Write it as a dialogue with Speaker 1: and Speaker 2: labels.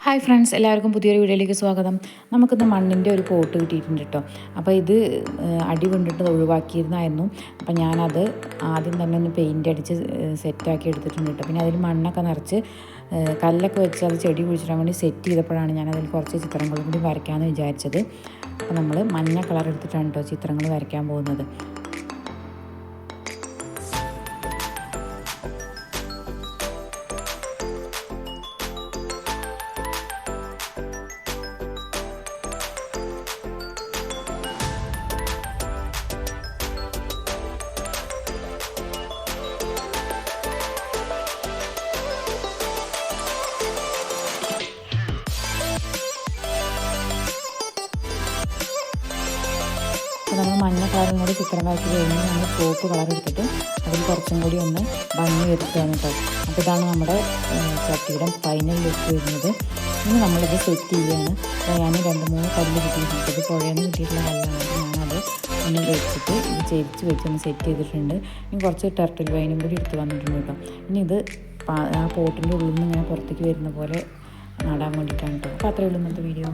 Speaker 1: Hi friends, എല്ലാവർക്കും പുതിയൊരു വീഡിയോയിലേക്ക് സ്വാഗതം. നമുക്കിന്ന് മണ്ണിൻ്റെ ഒരു പോട്ട് കിട്ടിയിട്ടുണ്ട് കേട്ടോ. അപ്പോൾ ഇത് അടി കൊണ്ടിട്ട് ഒഴിവാക്കിയിരുന്നായിരുന്നു. അപ്പോൾ ഞാനത് ആദ്യം തന്നെ ഒന്ന് പെയിൻ്റ് അടിച്ച് സെറ്റാക്കി എടുത്തിട്ടുണ്ട് കേട്ടോ. പിന്നെ അതിൽ മണ്ണൊക്കെ നിറച്ച് കല്ലൊക്കെ വെച്ച് അത് ചെടി കുഴിച്ചിടാൻ വേണ്ടി സെറ്റ് ചെയ്തപ്പോഴാണ് ഞാനതിൽ കുറച്ച് ചിത്രങ്ങളും കൂടി വരയ്ക്കാമെന്ന് വിചാരിച്ചത്. അപ്പോൾ നമ്മൾ മഞ്ഞ കളർ എടുത്തിട്ടാണ് കേട്ടോ ചിത്രങ്ങൾ വരയ്ക്കാൻ പോകുന്നത്. അപ്പോൾ നമ്മൾ മഞ്ഞ കളറും കൂടി ചിത്രം വരച്ച് കഴിഞ്ഞ് നമ്മൾ ചുവപ്പ് കളർ എടുത്തിട്ട് അതിൽ കുറച്ചും കൂടി ഒന്ന് ഭംഗി വരുത്തുകയാണ് കേട്ടോ. അപ്പോൾ ഇതാണ് നമ്മുടെ ചട്ടിയുടെ ഫൈനൽ ലുക്ക് വരുന്നത്. ഇനി നമ്മളിത് സെറ്റ് ചെയ്യുകയാണ്. അപ്പോൾ ഞാൻ 2-3 കല്ല് കിട്ടിയിട്ടുണ്ട്. ഇത് പുഴയിൽ നിന്ന് കിട്ടിയിട്ടുള്ള കല്ലാണ്. ഞാനത് ഒന്ന് വെച്ചിട്ട് ഇത് ചെരിച്ച് വെച്ചൊന്ന് സെറ്റ് ചെയ്തിട്ടുണ്ട്. ഇനി കുറച്ച് ടർട്ടിൽ വൈനും കൂടി എടുത്ത് വന്നിട്ടുണ്ട് കേട്ടോ. ഇനി ഇത് ആ പോട്ടിൻ്റെ ഉള്ളിൽ നിന്ന് ഇങ്ങനെ പുറത്തേക്ക് വരുന്ന പോലെ നടാൻ വേണ്ടിയിട്ടാണ് കേട്ടോ. അപ്പോൾ അത്രയേ ഉള്ളൂ ഇന്നത്തെ വീഡിയോ.